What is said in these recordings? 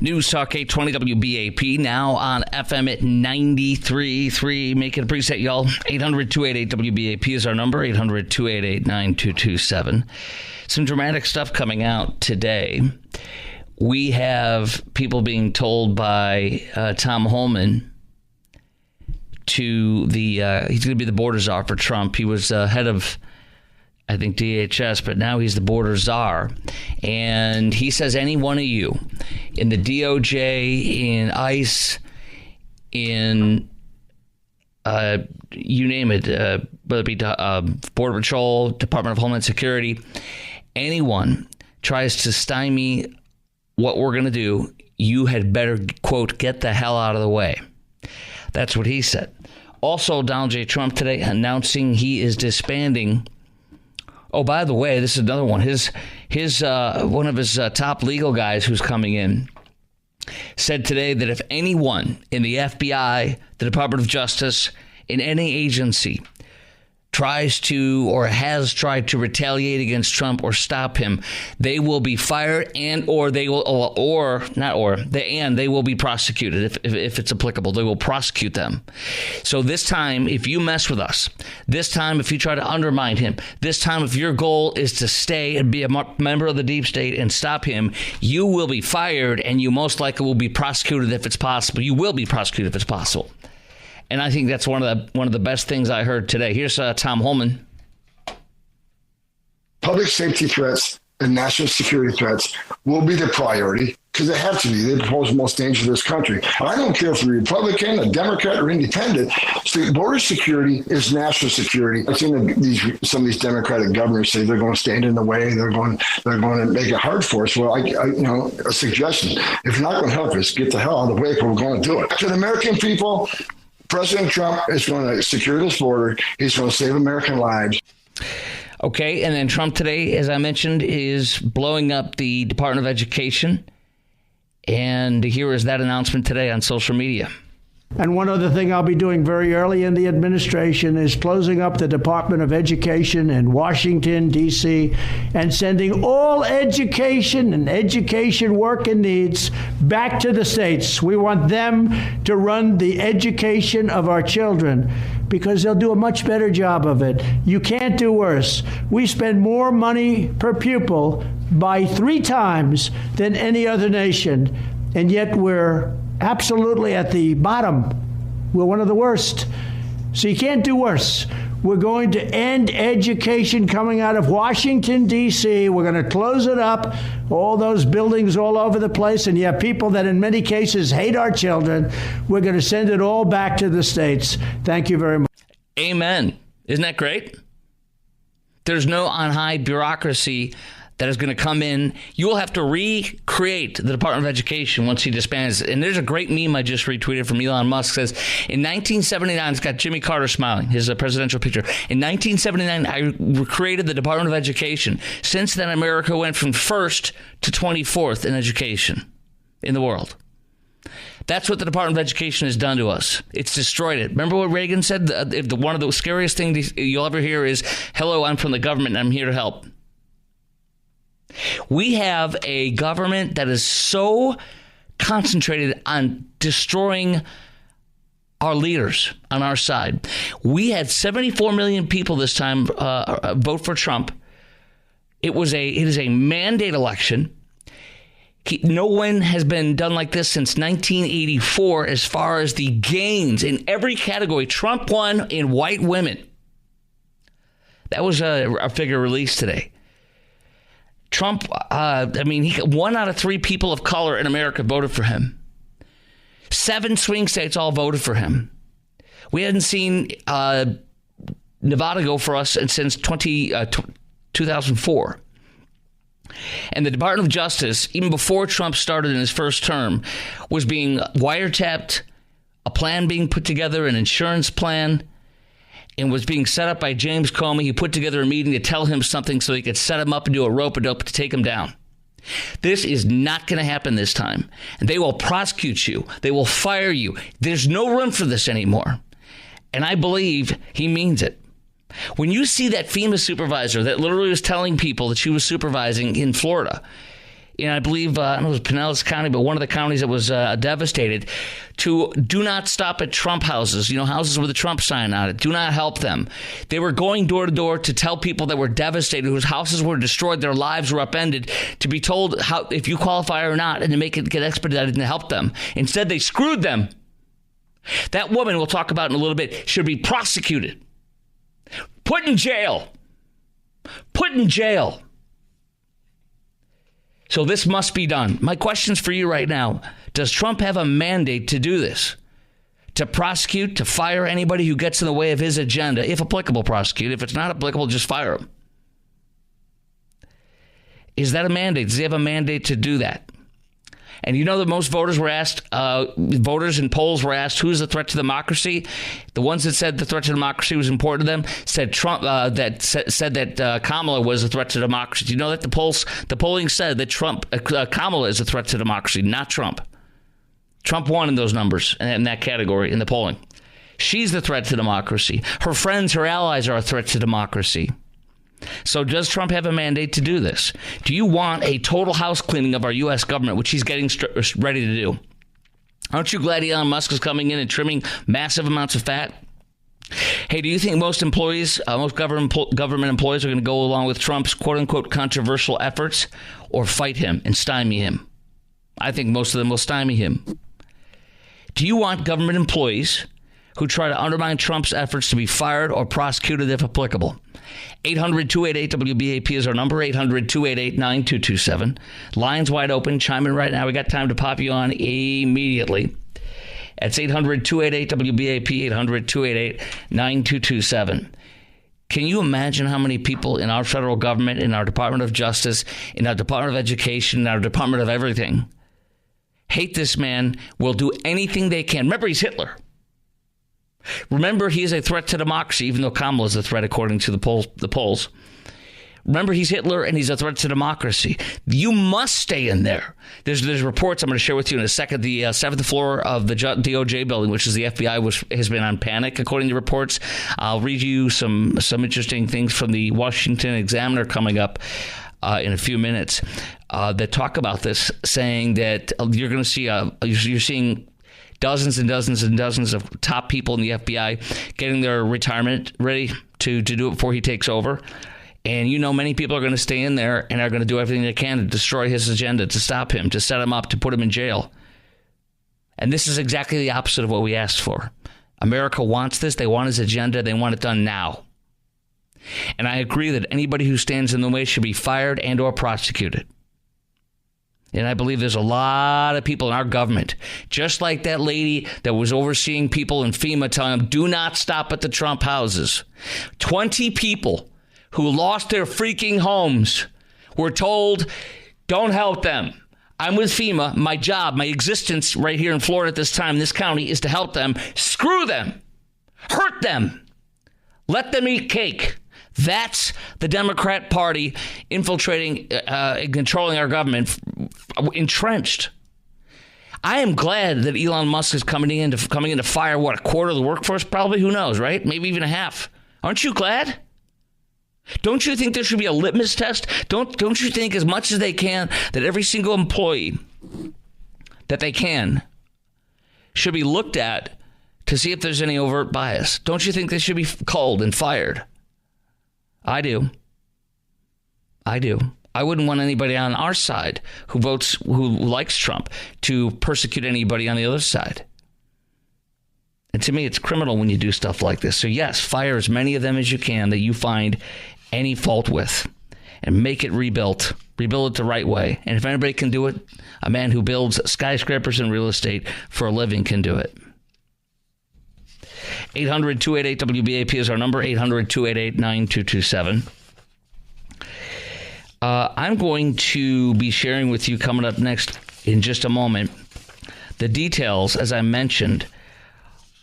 News Talk 820 WBAP, now on FM at 93.3. Make it a preset, y'all. 800-288-WBAP is our number, 800-288-9227. Some dramatic stuff coming out today. We have people being told by Tom Homan to he's going to be the border czar for Trump. He was head of, I think, DHS, but now he's the border czar. And he says any one of you in the DOJ, in ICE, in you name it, whether it be Border Patrol, Department of Homeland Security, anyone tries to stymie what we're going to do, you had better, quote, get the hell out of the way. That's what he said. Also, Donald J. Trump today announcing he is disbanding. Oh, by the way, this is another one. His one of his top legal guys who's coming in said today that if anyone in the FBI, the Department of Justice, in any agency tries to or has tried to retaliate against Trump or stop him, they will be fired and they will be prosecuted if it's applicable. They will prosecute them. So this time, if you mess with us, this time if you try to undermine him, this time if your goal is to stay and be a member of the deep state and stop him, you will be fired and you most likely will be prosecuted if it's possible. You will be prosecuted if it's possible. And I think that's one of the best things I heard today. Here's Tom Homan. Public safety threats and national security threats will be the priority because they have to be. They pose the most danger to this country. I don't care if you're a Republican, a Democrat, or independent. So border security is national security. I've seen some of these Democratic governors say they're going to stand in the way. They're going to make it hard for us. Well, a suggestion: if you're not going to help us, get the hell out of the way. If we're going to do it to the American people. President Trump is going to secure this border. He's going to save American lives. Okay, and then Trump today, as I mentioned, is blowing up the Department of Education. And here is that announcement today on social media. And one other thing I'll be doing very early in the administration is closing up the Department of Education in Washington, D.C., and sending all education and education work and needs back to the states. We want them to run the education of our children because they'll do a much better job of it. You can't do worse. We spend more money per pupil by 3 times than any other nation, and yet we're absolutely at the bottom. We're one of the worst. So you can't do worse. We're going to end education coming out of Washington, D.C. We're going to close it up, all those buildings all over the place, and you have people that in many cases hate our children. We're going to send it all back to the states. Thank you very much. Amen. Isn't that great? There's no on-high bureaucracy that is going to come in. You will have to recreate the Department of Education once he disbands. And there's a great meme I just retweeted from Elon Musk. Says, in 1979, it's got Jimmy Carter smiling, his presidential picture. In 1979, I created the Department of Education. Since then, America went from first to 24th in education in the world. That's what the Department of Education has done to us. It's destroyed it. Remember what Reagan said? One of the scariest things you'll ever hear is, hello, I'm from the government, and I'm here to help. We have a government that is so concentrated on destroying our leaders on our side. We had 74 million people this time vote for Trump. It is a mandate election. No one has been done like this since 1984 as far as the gains in every category. Trump won in white women. That was a figure released today. Trump, 1 out of 3 people of color in America voted for him. 7 swing states all voted for him. We hadn't seen Nevada go for us since 2004. And the Department of Justice, even before Trump started in his first term, was being wiretapped, a plan being put together, an insurance plan, and was being set up by James Comey. He put together a meeting to tell him something so he could set him up and do a rope-a-dope to take him down. This is not going to happen this time. And they will prosecute you. They will fire you. There's no room for this anymore. And I believe he means it. When you see that FEMA supervisor that literally was telling people that she was supervising in Florida, in, I believe, I don't know if it was Pinellas County, but one of the counties that was devastated, to do not stop at Trump houses, houses with a Trump sign on it. Do not help them. They were going door to door to tell people that were devastated, whose houses were destroyed, their lives were upended, to be told how if you qualify or not, and to make it get expedited and to help them. Instead, they screwed them. That woman, we'll talk about in a little bit, should be prosecuted. Put in jail. Put in jail. So this must be done. My question's for you right now. Does Trump have a mandate to do this? To prosecute, to fire anybody who gets in the way of his agenda? If applicable, prosecute. If it's not applicable, just fire him. Is that a mandate? Does he have a mandate to do that? And that most voters were asked, voters in polls were asked, who's the threat to democracy? The ones that said the threat to democracy was important to them said Trump. Said that Kamala was a threat to democracy. Do you know that the polling said that Kamala is a threat to democracy, not Trump. Trump won in those numbers in that category in the polling. She's the threat to democracy. Her friends, her allies are a threat to democracy. So does Trump have a mandate to do this? Do you want a total house cleaning of our U.S. government, which he's getting ready to do? Aren't you glad Elon Musk is coming in and trimming massive amounts of fat? Hey, do you think most employees, most government employees are going to go along with Trump's quote-unquote controversial efforts or fight him and stymie him? I think most of them will stymie him. Do you want government employees who try to undermine Trump's efforts to be fired or prosecuted if applicable? 800-288-WBAP is our number, 800-288-9227. Lines wide open. Chime in right now. We got time to pop you on immediately. It's 800-288-WBAP, 800-288-9227. Can you imagine how many people in our federal government, in our Department of Justice, in our Department of Education, in our Department of everything, hate this man, will do anything they can? Remember, he's Hitler. Remember, he is a threat to democracy, even though Kamala is a threat according to the polls. Remember, he's Hitler and he's a threat to democracy. You must stay in there. There's reports I'm going to share with you in a second. The seventh floor of the DOJ building, which is the FBI, has been on panic, according to reports. I'll read you some interesting things from the Washington Examiner coming up in a few minutes that talk about this, saying that you're going to see you're seeing dozens and dozens and dozens of top people in the FBI getting their retirement ready to do it before he takes over. And many people are going to stay in there and are going to do everything they can to destroy his agenda, to stop him, to set him up, to put him in jail. And this is exactly the opposite of what we asked for. America wants this. They want his agenda. They want it done now. And I agree that anybody who stands in the way should be fired and or prosecuted. And I believe there's a lot of people in our government, just like that lady that was overseeing people in FEMA telling them, do not stop at the Trump houses. 20 people who lost their freaking homes were told, don't help them. I'm with FEMA. My job, my existence right here in Florida at this time, this county, is to help them. Screw them. Hurt them. Let them eat cake. That's the Democrat Party infiltrating and controlling our government, entrenched. I am glad that Elon Musk is coming in to fire, a quarter of the workforce? Probably, who knows, right? Maybe even a half. Aren't you glad? Don't you think there should be a litmus test? Don't you think, as much as they can, that every single employee that they can should be looked at to see if there's any overt bias? Don't you think they should be culled and fired? I do. I wouldn't want anybody on our side who likes Trump to persecute anybody on the other side. And to me, it's criminal when you do stuff like this. So yes, fire as many of them as you can that you find any fault with, and make it rebuilt. Rebuild it the right way. And if anybody can do it, a man who builds skyscrapers in real estate for a living can do it. 800-288-WBAP is our number, 800-288-9227. I'm going to be sharing with you coming up next in just a moment the details, as I mentioned,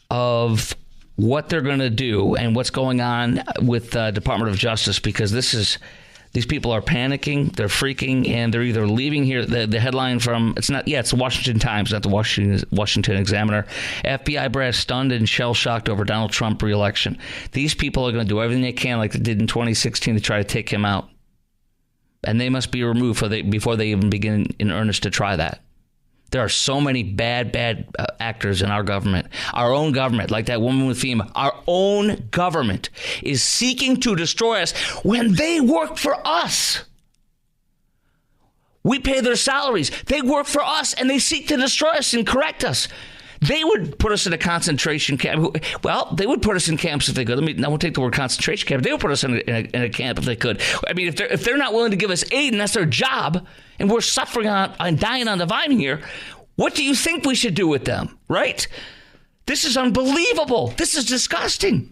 of what they're going to do and what's going on with the Department of Justice, because these people are panicking, they're freaking, and they're either leaving here. The headline from it's the Washington Times, not the Washington Examiner. FBI brass stunned and shell-shocked over Donald Trump re-election. These people are going to do everything they can, like they did in 2016, to try to take him out. and they must be removed before they even begin in earnest to try that. There are so many bad actors in our government. Our own government, like that woman with FEMA. Our own government is seeking to destroy us when they work for us. We pay their salaries. They work for us, and they seek to destroy us and correct us. They would put us in a concentration camp. Well, they would put us in camps if they could. I won't take the word concentration camp. They would put us in a camp if they could. I mean, if they're not willing to give us aid, and that's their job, and we're suffering and dying on the vine here, what do you think we should do with them, right? This is unbelievable. This is disgusting.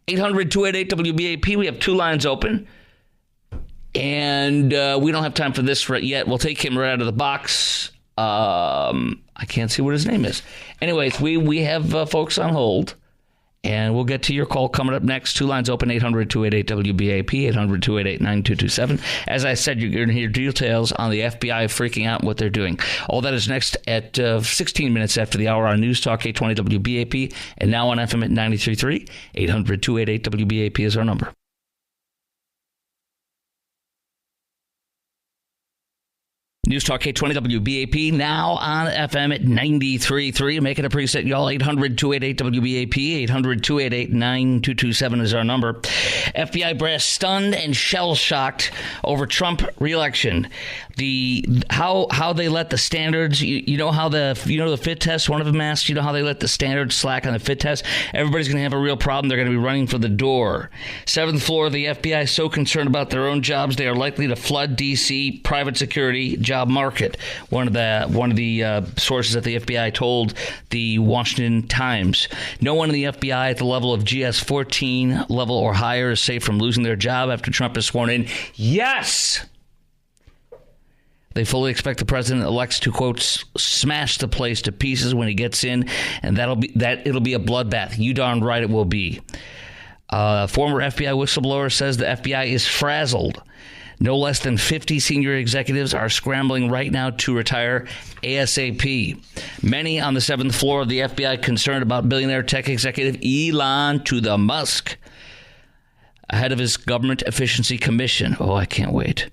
800-288-WBAP. We have 2 lines open, and we don't have time for this yet. We'll take him right out of the box. I can't see what his name is. Anyways, we have folks on hold, and we'll get to your call coming up next. 2 lines open, 800-288-WBAP, 800-288-9227. As I said, you're going to hear details on the FBI freaking out and what they're doing. All that is next at 16 minutes after the hour on News Talk 820 WBAP, and now on FM at 93.3. 800-288-WBAP is our number. News Talk 820 WBAP, now on FM at 93.3. Make it a preset, y'all. 800-288-WBAP, 800-288-9227 is our number. FBI brass stunned and shell-shocked over Trump re-election. How they let the standards, you know the fit test, one of them asked, you know how they let the standards slack on the fit test? Everybody's going to have a real problem. They're going to be running for the door. 7th floor of the FBI so concerned about their own jobs, they are likely to flood D.C. private security job market. One of the sources at the FBI told the Washington Times. No one in the FBI at the level of GS-14 level or higher is safe from losing their job after Trump is sworn in. Yes! They fully expect the president-elect to, quote, smash the place to pieces when he gets in, and it'll be a bloodbath. You darn right it will be. Former FBI whistleblower says the FBI is frazzled. No less than 50 senior executives are scrambling right now to retire ASAP. Many on the 7th floor of the FBI concerned about billionaire tech executive Elon to the Musk ahead of his government efficiency commission. Oh, I can't wait.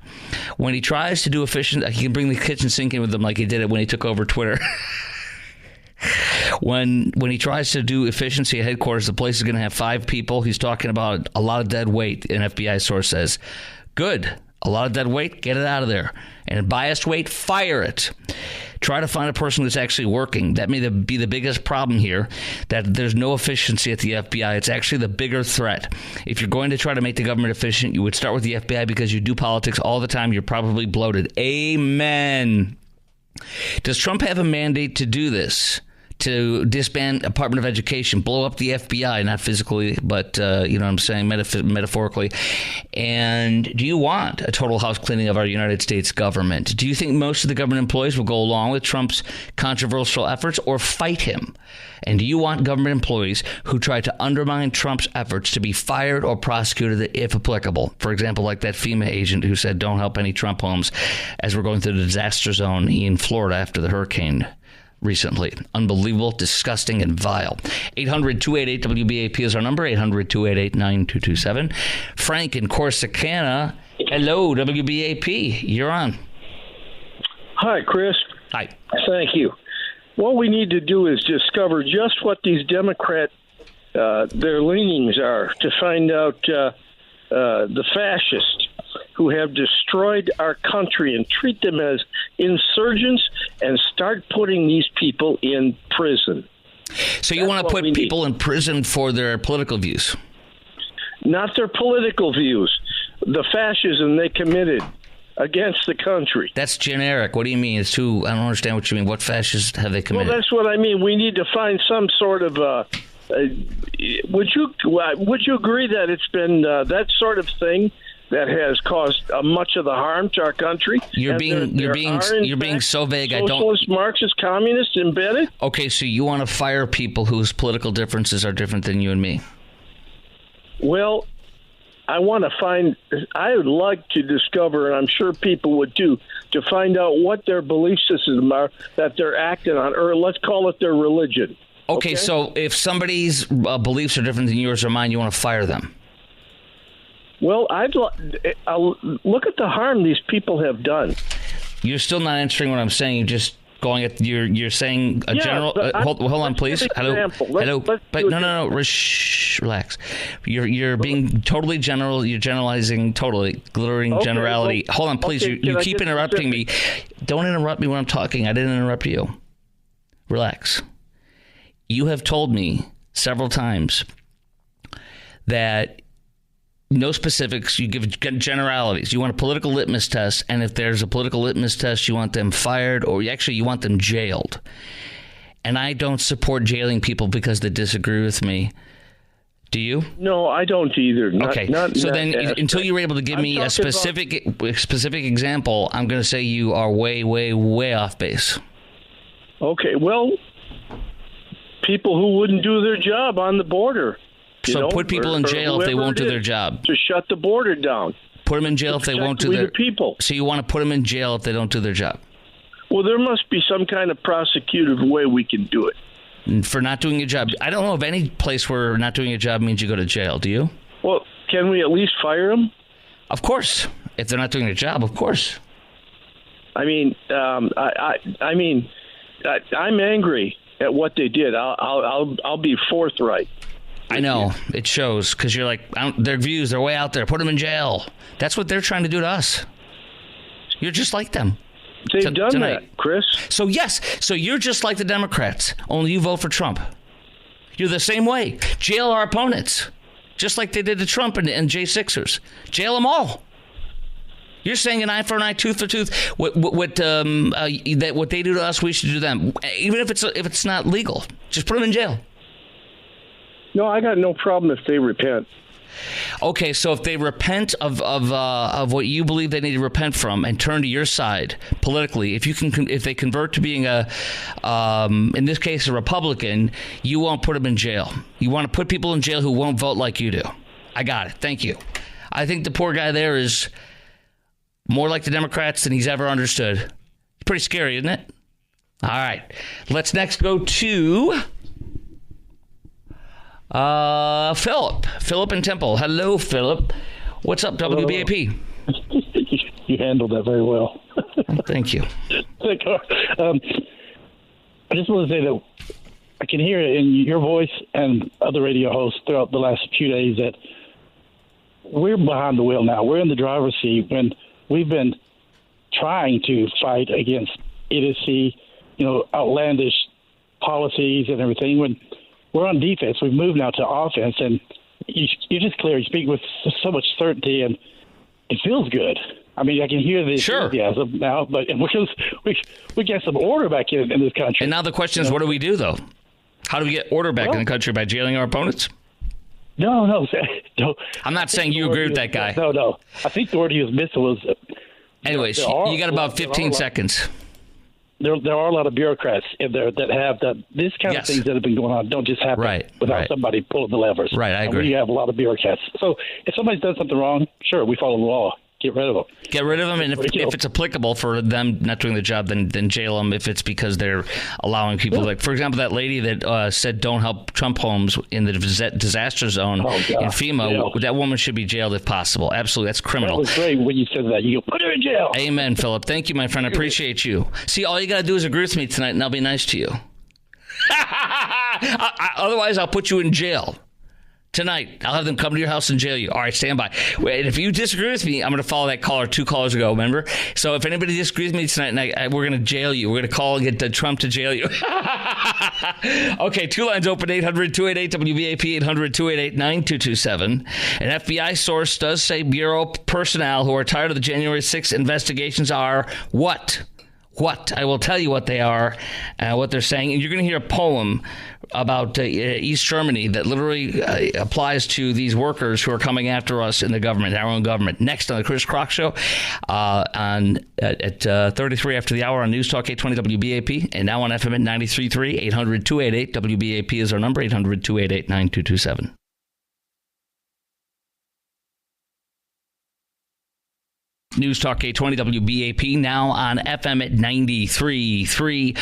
When he tries to do efficient, he can bring the kitchen sink in with him like he did it when he took over Twitter. When he tries to do efficiency at headquarters, the place is going to have 5 people. He's talking about a lot of dead weight, an FBI source says. Good. A lot of dead weight, get it out of there. And biased weight, fire it. Try to find a person that's actually working. That may be the biggest problem here, that there's no efficiency at the FBI. It's actually the bigger threat. If you're going to try to make the government efficient, you would start with the FBI because you do politics all the time. You're probably bloated. Amen. Does Trump have a mandate to do this? To disband Department of Education, blow up the FBI, not physically, but, you know what I'm saying, metaphorically. And do you want a total house cleaning of our United States government? Do you think most of the government employees will go along with Trump's controversial efforts or fight him? And do you want government employees who try to undermine Trump's efforts to be fired or prosecuted if applicable? For example, like that FEMA agent who said, don't help any Trump homes as we're going through the disaster zone in Florida after the hurricane recently. Unbelievable, disgusting, and vile. 800-288-WBAP is our number, 800-288-9227. Frank in Corsicana. Hello, WBAP. You're on. Hi, Chris. Hi. Thank you. What we need to do is discover just what these Democrat, their leanings are, to find out the fascists who have destroyed our country and treat them as insurgents and start putting these people in prison. So you want to put people in prison for their political views? Not their political views. The fascism they committed against the country. That's generic. What do you mean? I don't understand what you mean. What fascists have they committed? Well, that's what I mean. We need to find some sort of... would you agree that it's been that sort of thing that has caused much of the harm to our country? You're being so vague. Socialist, Marxist, communist embedded. Okay, so you want to fire people whose political differences are different than you and me? Well, I would like to discover, and I'm sure people would too, to find out what their belief systems are that they're acting on, or let's call it their religion. Okay, so if somebody's beliefs are different than yours or mine, you want to fire them? Well, I'll look at the harm these people have done. You're still not answering what I'm saying. You're just going at you're saying a general. Hold on, please. Hello. But no. Relax. You're being totally general. You're generalizing totally, glittering generality. Well, hold on, please. Okay, you keep interrupting me. Don't interrupt me when I'm talking. I didn't interrupt you. Relax. You have told me several times that no specifics, you give generalities. You want a political litmus test, and if there's a political litmus test, you want them fired, or you want them jailed. And I don't support jailing people because they disagree with me. Do you? No, I don't either. Until you're able to give me a specific example, I'm going to say you are way, way, way off base. Okay, well, people who wouldn't do their job on the border. So put people in jail if they won't do their job. To shut the border down. Put them in jail if they won't do their people. So you want to put them in jail if they don't do their job? Well, there must be some kind of prosecutive way we can do it. For not doing your job. I don't know of any place where not doing your job means you go to jail. Do you? Well, can we at least fire them? Of course. If they're not doing their job, of course. I mean, I'm angry at what they did. I'll be forthright. I know. It shows because you're like, their views, they're way out there. Put them in jail. That's what they're trying to do to us. You're just like them. They've done tonight. That, Chris. So, yes. So you're just like the Democrats, only you vote for Trump. You're the same way. Jail our opponents, just like they did to Trump and J6ers. Jail them all. You're saying an eye for an eye, tooth for tooth. What they do to us, we should do to them. Even if it's not legal, just put them in jail. No, I got no problem if they repent. Okay, so if they repent of what you believe they need to repent from and turn to your side politically, if they convert to being in this case a Republican, you won't put them in jail. You want to put people in jail who won't vote like you do. I got it. Thank you. I think the poor guy there is more like the Democrats than he's ever understood. Pretty scary, isn't it? All right. Let's next go to Philip in Temple. Hello, Philip. What's up, WBAP? You handled that very well. Thank you. I just want to say that I can hear it in your voice and other radio hosts throughout the last few days that we're behind the wheel now. We're in the driver's seat when we've been trying to fight against idiocy, outlandish policies and everything. When we're on defense, we've moved now to offense, and you're just clear. You speak with so much certainty, and it feels good. I mean, I can hear the enthusiasm now, but we get some order back in this country. And now the question is, what do we do, though? How do we get order back in the country? By jailing our opponents? No. I'm not saying you agree with that guy. No. I think the word he was missing was... Anyways, you got about 15 seconds. There are a lot of bureaucrats in there that have this kind of things that have been going on don't just happen without somebody pulling the levers. Right, I agree. We have a lot of bureaucrats. So if somebody's done something wrong, sure, we follow the law. Get rid of them. Get rid of them, and if it's applicable for them not doing the job, then jail them if it's because they're allowing people, like, for example, that lady that said don't help Trump homes in the disaster zone in FEMA, that woman should be jailed if possible. Absolutely, that's criminal. That was great when you said that. You go, put her in jail. Amen, Philip. Thank you, my friend. I appreciate you. See, all you got to do is agree with me tonight, and I'll be nice to you. Otherwise, I'll put you in jail. Tonight, I'll have them come to your house and jail you. All right, stand by. And if you disagree with me, I'm going to follow that caller 2 callers ago, remember? So if anybody disagrees with me tonight, we're going to jail you. We're going to call and get Trump to jail you. Okay, 2 lines open, 800-288-WBAP, 800-288-9227. An FBI source does say Bureau personnel who are tired of the January 6th investigations are what? I will tell you what they are, what they're saying. And you're going to hear a poem about East Germany that literally applies to these workers who are coming after us in the government, our own government. Next on the Chris Crock Show at 33 after the hour on News Talk 820 WBAP and now on FM at 93.3, 800-288. WBAP is our number, 800-288-9227. News Talk 820 WBAP, now on FM at 93.3.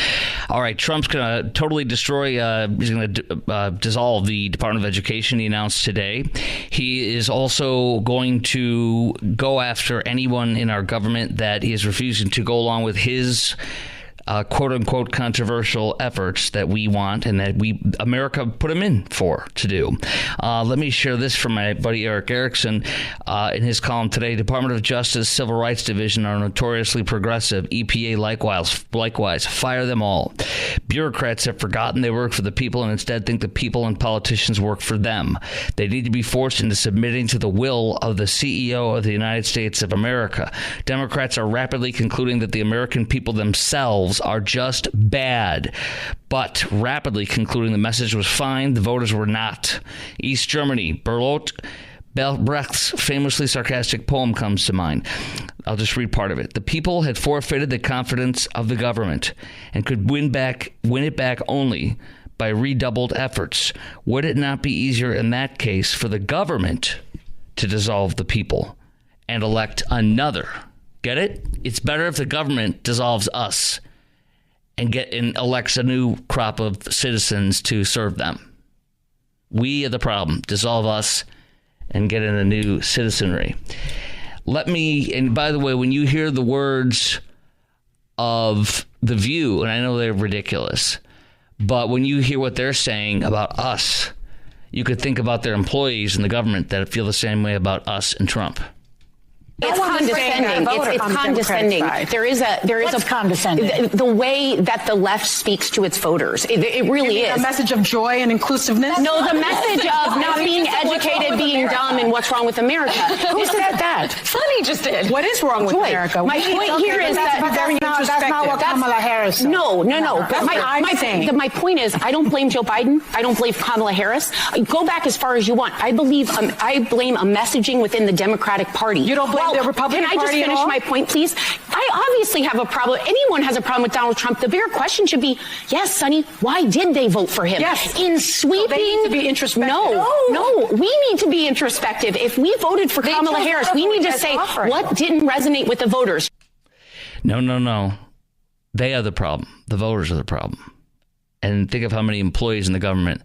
All right, Trump's going to totally destroy, he's going to dissolve the Department of Education, he announced today. He is also going to go after anyone in our government that is refusing to go along with his quote-unquote controversial efforts that we want and that America put him in to do. Let me share this from my buddy Eric Erickson in his column today. Department of Justice Civil Rights Division are notoriously progressive. EPA likewise. Fire them all. Bureaucrats have forgotten they work for the people and instead think the people and politicians work for them. They need to be forced into submitting to the will of the CEO of the United States of America. Democrats are rapidly concluding that the American people themselves are just bad, but rapidly concluding the message was fine, the voters were not. East Germany, Bertolt Brecht's famously sarcastic poem comes to mind. I'll just read part of it. The people had forfeited the confidence of the government and could win it back only by redoubled efforts. Would it not be easier in that case for the government to dissolve the people and elect another? Get it? It's better if the government dissolves us and elects a new crop of citizens to serve them. We are the problem. Dissolve us and get in a new citizenry. And by the way, when you hear the words of The View, and I know they're ridiculous, but when you hear what they're saying about us, you could think about their employees in the government that feel the same way about us and Trump. It's condescending. It's condescending. There is a condescending. The way that the left speaks to its voters, it really is. A message of joy and inclusiveness? No, the message of not being educated, being dumb, and what's wrong with America. Who said that? Sonny just did. What is wrong with America? My point here is that that's not what Kamala Harris said. No. That's what I'm saying. My point is, I don't blame Joe Biden. I don't blame Kamala Harris. Go back as far as you want. I blame a messaging within the Democratic Party. You don't blame the Republican Party. Can I just finish my point, please? I obviously have a problem. Anyone has a problem with Donald Trump. The bigger question should be, yes, Sonny, why did they vote for him? Yes. In sweeping. So they need to be introspective. No. We need to be introspective. If we voted for Kamala Harris, we need to say what didn't resonate with the voters. No. They are the problem. The voters are the problem. And think of how many employees in the government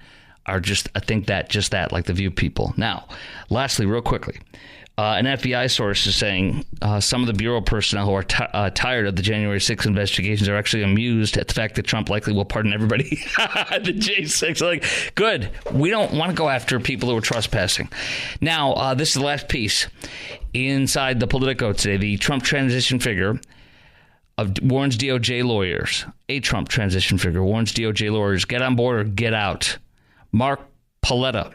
are just that, like the View people. Now, lastly, real quickly. An FBI source is saying some of the Bureau personnel who are tired of the January 6th investigations are actually amused at the fact that Trump likely will pardon everybody. The J6, like, good. We don't want to go after people who are trespassing. Now, this is the last piece. Inside the Politico today, the Trump transition figure warns DOJ lawyers. A Trump transition figure warns DOJ lawyers, get on board or get out. Mark Paletta,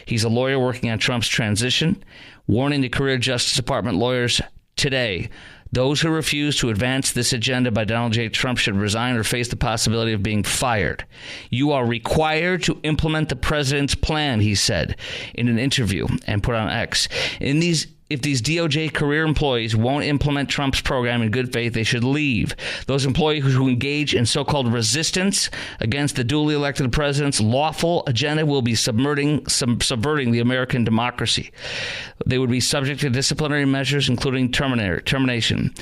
he's a lawyer working on Trump's transition, warning the career Justice Department lawyers today, those who refuse to advance this agenda by Donald J. Trump should resign or face the possibility of being fired. You are required to implement the president's plan, he said in an interview and put on X. If these DOJ career employees won't implement Trump's program in good faith, they should leave. Those employees who engage in so-called resistance against the duly elected president's lawful agenda will be subverting the American democracy. They would be subject to disciplinary measures, including termination.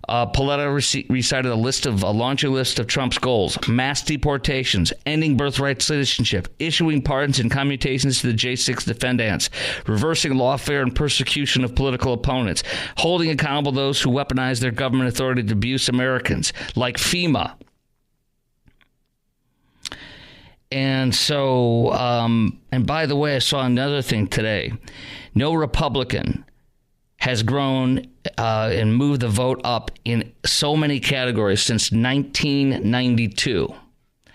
Paletta recited a laundry list of Trump's goals: mass deportations, ending birthright citizenship, issuing pardons and commutations to the J6 defendants, reversing lawfare and persecution of political opponents, holding accountable those who weaponize their government authority to abuse Americans, like FEMA. And so, and by the way, I saw another thing today. No Republican has grown and moved the vote up in so many categories since 1992.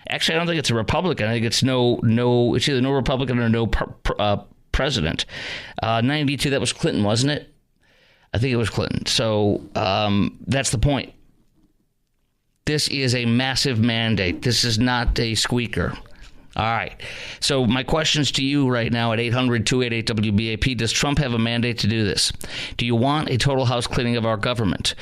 Actually, I don't think it's a Republican. I think it's it's either no Republican or no president. 92, that was Clinton, wasn't it? I think it was Clinton. So that's the point. This is a massive mandate. This is not a squeaker. All right. So my questions to you right now at 800-288-WBAP. Does Trump have a mandate to do this? Do you want a total house cleaning of our government?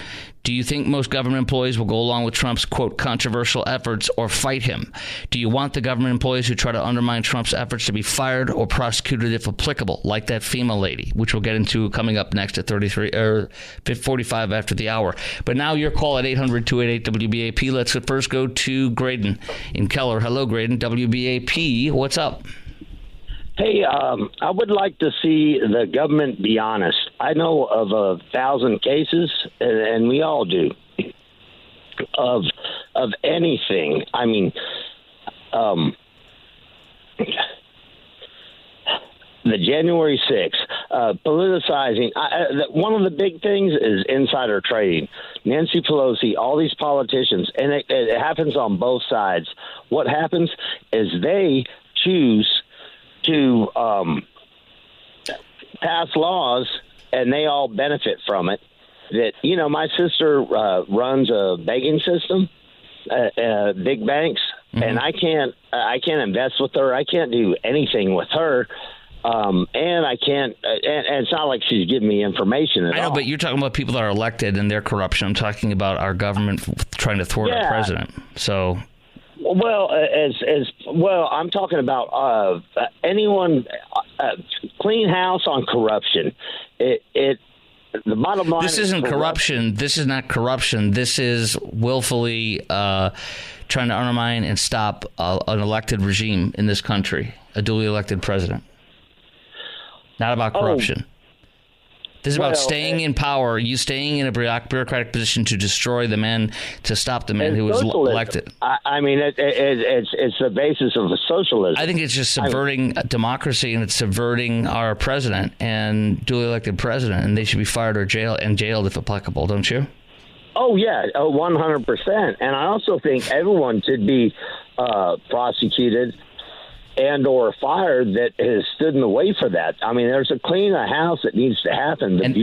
Do you think most government employees will go along with Trump's, quote, controversial efforts or fight him? Do you want the government employees who try to undermine Trump's efforts to be fired or prosecuted if applicable, like that FEMA lady, which we'll get into coming up next at 45 after the hour? But now your call at 800-288-WBAP. Let's first go to Graydon in Keller. Hello, Graydon, WBAP. What's up? Hey, I would like to see the government be honest. I know of 1,000 cases, and we all do, of anything. I mean, the January 6th, politicizing. One of the big things is insider trading. Nancy Pelosi, all these politicians, and it happens on both sides. What happens is they choose to pass laws, and they all benefit from it. That, you know, my sister runs a banking system, big banks, and I can't invest with her. I can't do anything with her, and I can't. And it's not like she's giving me information at all. I know, but you're talking about people that are elected and their corruption. I'm talking about our government trying to thwart our president. So. Well, I'm talking about anyone clean house on corruption. The bottom line. This isn't corruption. This is not corruption. This is willfully trying to undermine and stop an elected regime in this country, a duly elected president. Not about corruption. This is about staying in power, you staying in a bureaucratic position to destroy the man, to stop the man who was elected. I mean, it's the basis of socialism. I think it's just subverting democracy, and it's subverting our president and duly elected president, and they should be fired or jailed if applicable, don't you? Oh, yeah, 100%. And I also think everyone should be prosecuted and or fired that has stood in the way for that. I mean, there's a clean house that needs to happen. The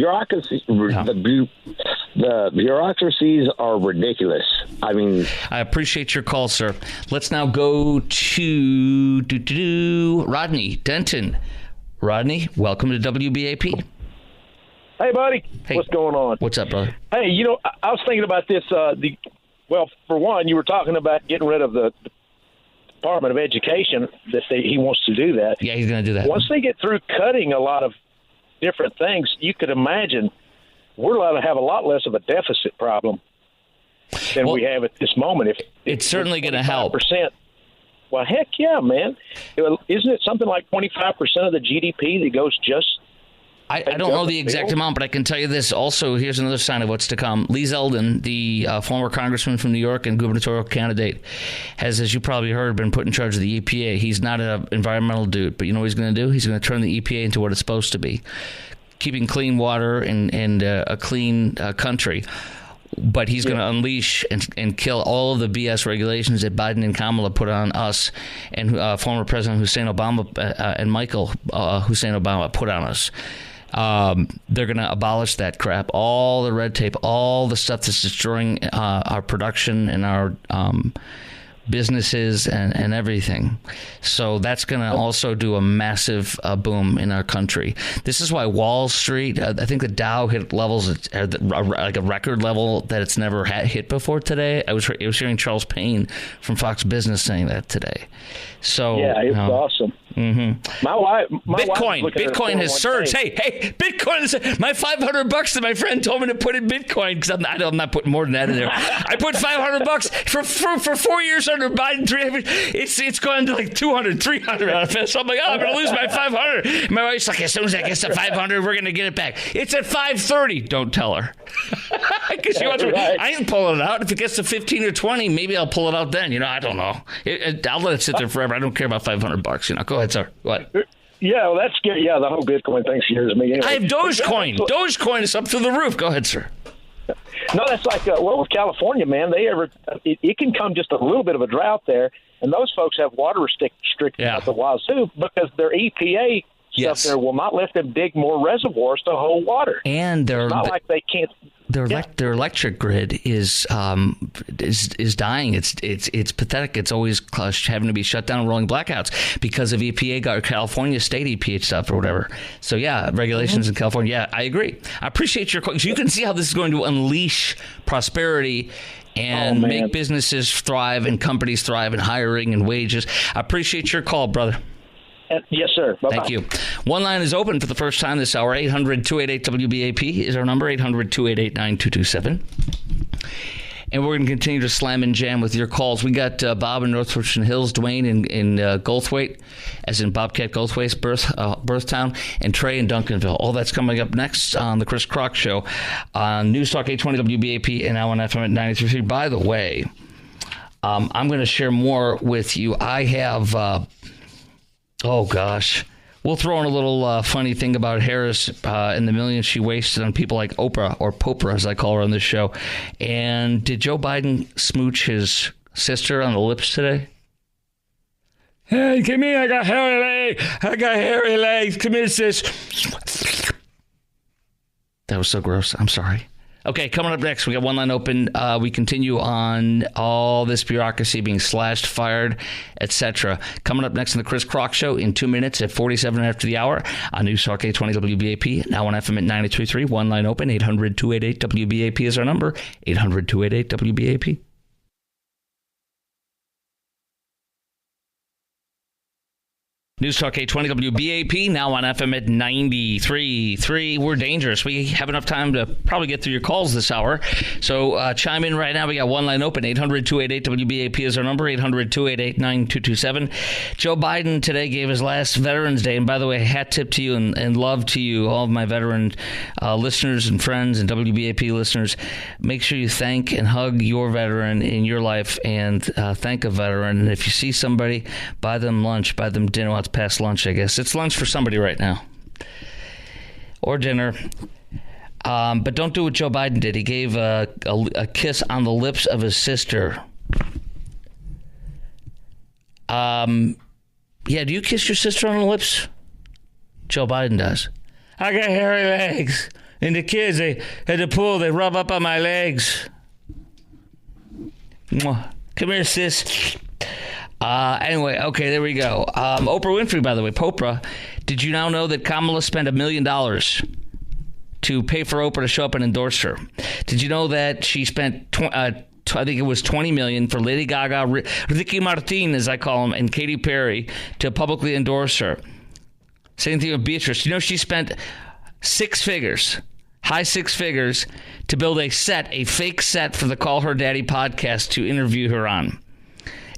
bureaucracies are ridiculous. I mean, I appreciate your call, sir. Let's now go to Rodney Denton. Rodney, welcome to WBAP. Hey, buddy. Hey. What's going on? What's up, brother? Hey, you know, I was thinking about this. Well, for one, you were talking about getting rid of the Department of Education, that he wants to do that. Yeah, he's going to do that. Once they get through cutting a lot of different things, you could imagine we're allowed to have a lot less of a deficit problem than we have at this moment. If it's certainly going to help. Well, heck yeah, man. Isn't it something like 25% of the GDP that goes just... I don't know the exact amount, but I can tell you this. Also, here's another sign of what's to come. Lee Zeldin, the former congressman from New York and gubernatorial candidate, has, as you probably heard, been put in charge of the EPA. He's not an environmental dude, but you know what he's going to do? He's going to turn the EPA into what it's supposed to be, keeping clean water and a clean country. But he's going to unleash and kill all of the BS regulations that Biden and Kamala put on us, and former President Hussein Obama and Michael Hussein Obama put on us. They're going to abolish that crap, all the red tape, all the stuff that's destroying our production and our businesses and everything. So that's going to also do a massive boom in our country. This is why Wall Street, I think the Dow hit levels like a record level that it's never hit before today. I was hearing Charles Payne from Fox Business saying that today. So yeah, it's awesome. Mm-hmm. My wife Bitcoin has surged. Hey, Bitcoin is my $500 that my friend told me to put in Bitcoin, because I'm not putting more than that in there. I put $500 for 4 years under Biden. It's gone to like 200, 300 out of it. So I'm like, I'm going to lose my 500. My wife's like, as soon as I get to 500, we're going to get it back. It's at 530. Don't tell her. Because I ain't pulling it out. If it gets to 15 or 20, maybe I'll pull it out then. You know, I don't know. I'll let it sit there forever. I don't care about $500. You know, go ahead, sir. What? Yeah, well, that's good. Yeah, the whole Bitcoin thing scares me. Anyway. I have Dogecoin. Dogecoin is up through the roof. Go ahead, sir. No, that's like with California, man. It can come just a little bit of a drought there, and those folks have water restrictions at the wazoo because their EPA stuff there will not let them dig more reservoirs to hold water. And it's not like they can't. Their electric grid is dying. It's pathetic. It's always having to be shut down, rolling blackouts because of EPA or California state EPA stuff or whatever. So yeah, regulations in California. Yeah, I agree. I appreciate your call. You can see how this is going to unleash prosperity and make businesses thrive and companies thrive and hiring and wages. I appreciate your call, brother. Yes, sir. Bye-bye. Thank you. One line is open for the first time this hour. 800-288-WBAP is our number, 800-288-9227. And we're going to continue to slam and jam with your calls. We got Bob in North Richland Hills, Dwayne in Goldthwaite, as in Bobcat Goldthwaite's birth town, and Trey in Duncanville. All that's coming up next on the Chris Crock Show on News Talk 820 WBAP and now on FM at 93.3. By the way, I'm going to share more with you. I have... oh, gosh. We'll throw in a little funny thing about Harris and the millions she wasted on people like Oprah, or Popra, as I call her on this show. And did Joe Biden smooch his sister on the lips today? Hey, come here. I got hairy legs. Come here, sis. That was so gross. I'm sorry. Okay, coming up next, we got one line open. We continue on all this bureaucracy being slashed, fired, etc. Coming up next in the Chris Crock Show in 2 minutes at 47 after the hour on News Talk 820 WBAP, now on FM at 93.3. One line open, 800-288-WBAP is our number, 800-288-WBAP. News Talk 820 WBAP, now on FM at 93.3. We're dangerous. We have enough time to probably get through your calls this hour. So chime in right now. We got one line open. 800-288-WBAP is our number, 800-288-9227. Joe Biden today gave his last Veterans Day. And by the way, hat tip to you and love to you, all of my veteran listeners and friends and WBAP listeners. Make sure you thank and hug your veteran in your life and thank a veteran. And if you see somebody, buy them lunch, buy them dinner. Well, it's past lunch, I guess. It's lunch for somebody right now. Or dinner. But don't do what Joe Biden did. He gave a kiss on the lips of his sister. Yeah, do you kiss your sister on the lips? Joe Biden does. I got hairy legs. And the kids, they at the pool, they rub up on my legs. Come here, sis. Anyway, okay, there we go. Oprah Winfrey, by the way, Popra. Did you now know that Kamala spent $1 million to pay for Oprah to show up and endorse her? Did you know that she spent, I think it was $20 million for Lady Gaga, Ricky Martin, as I call him, and Katy Perry to publicly endorse her? Same thing with Beatrice. You know, she spent high six figures, to build a fake set for the Call Her Daddy podcast to interview her on.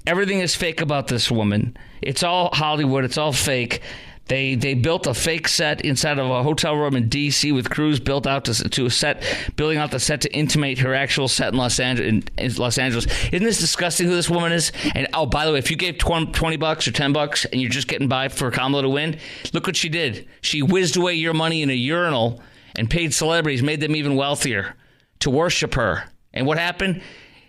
Everything is fake about this woman. It's all Hollywood. It's all fake. They built a fake set inside of a hotel room in D.C. with crews built out to a set, building out the set to intimate her actual set in Los Angeles. Isn't this disgusting who this woman is? And oh, by the way, if you gave $20 or $10 and you're just getting by for Kamala to win, look what she did. She whizzed away your money in a urinal and paid celebrities, made them even wealthier to worship her. And what happened?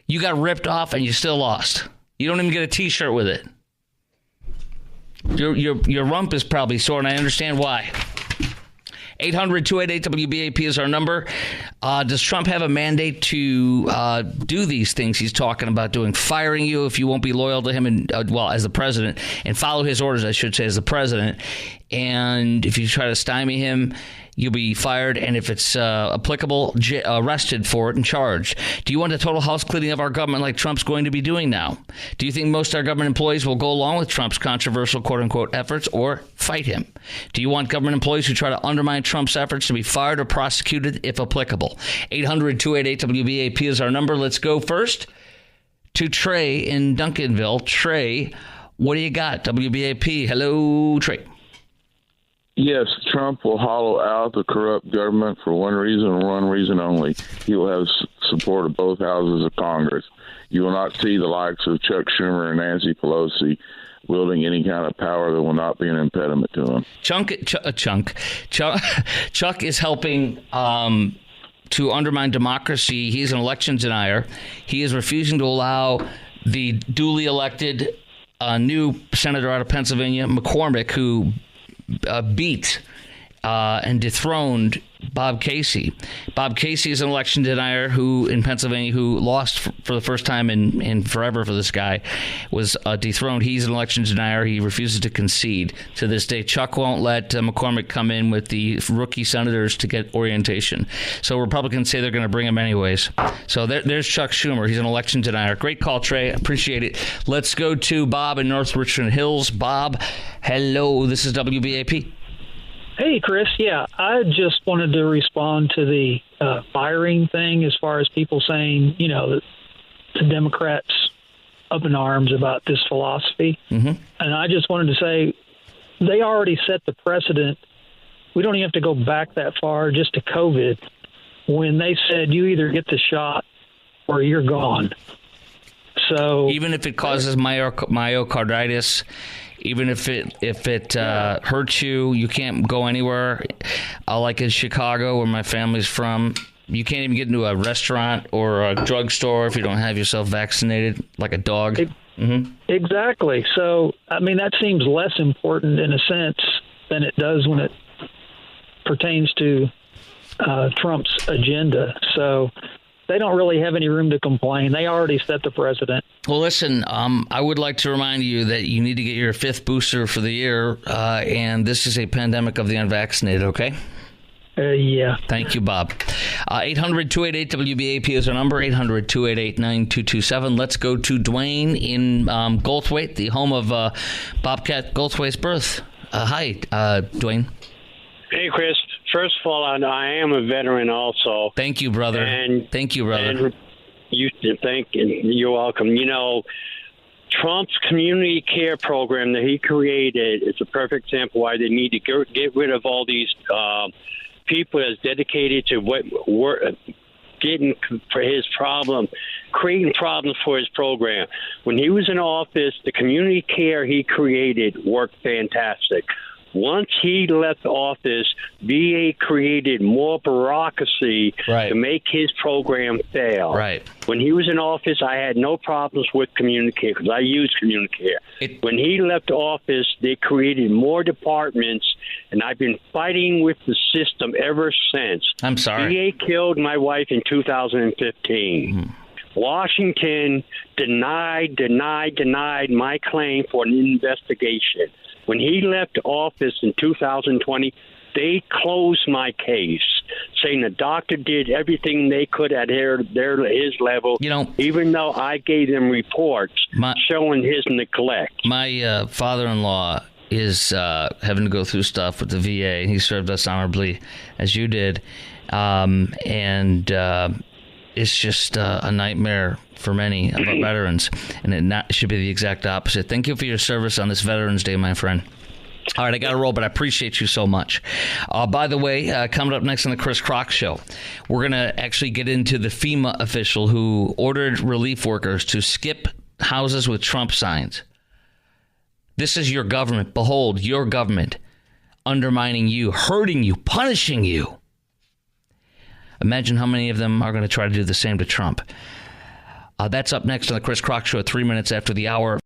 You got ripped off and you still lost. You don't even get a T-shirt with it. Your rump is probably sore, and I understand why. 800-288-WBAP is our number. Does Trump have a mandate to do these things he's talking about doing? Firing you if you won't be loyal to him, and as the president, and follow his orders, I should say, as the president. And if you try to stymie him, you'll be fired, and if it's applicable, arrested for it and charged. Do you want a total house cleaning of our government like Trump's going to be doing now? Do you think most of our government employees will go along with Trump's controversial quote-unquote efforts or fight him? Do you want government employees who try to undermine Trump's efforts to be fired or prosecuted if applicable? 800-288-WBAP is our number. Let's go first to Trey in Duncanville. Trey, what do you got? WBAP. Hello, Trey. Yes, Trump will hollow out the corrupt government for one reason and one reason only. He will have support of both houses of Congress. You will not see the likes of Chuck Schumer and Nancy Pelosi wielding any kind of power that will not be an impediment to him. Chuck is helping to undermine democracy. He's an election denier. He is refusing to allow the duly elected new senator out of Pennsylvania, McCormick, who beat and dethroned Bob Casey. Bob Casey is an election denier in Pennsylvania who lost for the first time in forever for this guy, was dethroned. He's an election denier. He refuses to concede. To this day, Chuck won't let McCormick come in with the rookie senators to get orientation. So Republicans say they're going to bring him anyways. So there's Chuck Schumer. He's an election denier. Great call, Trey. Appreciate it. Let's go to Bob in North Richmond Hills. Bob, hello. This is WBAP. Hey, Chris. Yeah, I just wanted to respond to the firing thing as far as people saying, that the Democrats up in arms about this philosophy. Mm-hmm. And I just wanted to say they already set the precedent. We don't even have to go back that far, just to COVID, when they said you either get the shot or you're gone. So even if it causes myocarditis, even if it hurts you, you can't go anywhere. Like in Chicago, where my family's from, you can't even get into a restaurant or a drugstore if you don't have yourself vaccinated, like a dog. Mm-hmm. Exactly. So, that seems less important in a sense than it does when it pertains to Trump's agenda. So they don't really have any room to complain. They already set the precedent. Well, listen, I would like to remind you that you need to get your 5th booster for the year, and this is a pandemic of the unvaccinated, okay? Yeah. Thank you, Bob. 800-288-WBAP is our number, 800-288-9227. Let's go to Dwayne in Goldthwaite, the home of Bobcat Goldthwaite's birth. Hi, Dwayne. Hey, Chris. First of all, I am a veteran also. Thank you, brother. Thank you, brother. And you're welcome. Trump's community care program that he created is a perfect example why they need to get rid of all these people that's dedicated to getting for his problem, creating problems for his program. When he was in office, the community care he created worked fantastic. Once he left office, VA created more bureaucracy to make his program fail. Right. When he was in office, I had no problems with community care because I used community care. When he left office, they created more departments, and I've been fighting with the system ever since. I'm sorry. VA killed my wife in 2015. Mm-hmm. Washington denied my claim for an investigation. When he left office in 2020, they closed my case, saying the doctor did everything they could at his level, even though I gave them reports showing his neglect. My father-in-law is having to go through stuff with the VA. He served us honorably, as you did, and it's just a nightmare for many of our veterans, and it should be the exact opposite. Thank you for your service on this Veterans Day, my friend. All right, I got to roll, but I appreciate you so much. By the way, coming up next on the Chris Crock Show, we're going to actually get into the FEMA official who ordered relief workers to skip houses with Trump signs. This is your government. Behold, your government undermining you, hurting you, punishing you. Imagine how many of them are going to try to do the same to Trump. That's up next on the Chris Crock Show at 3 minutes after the hour.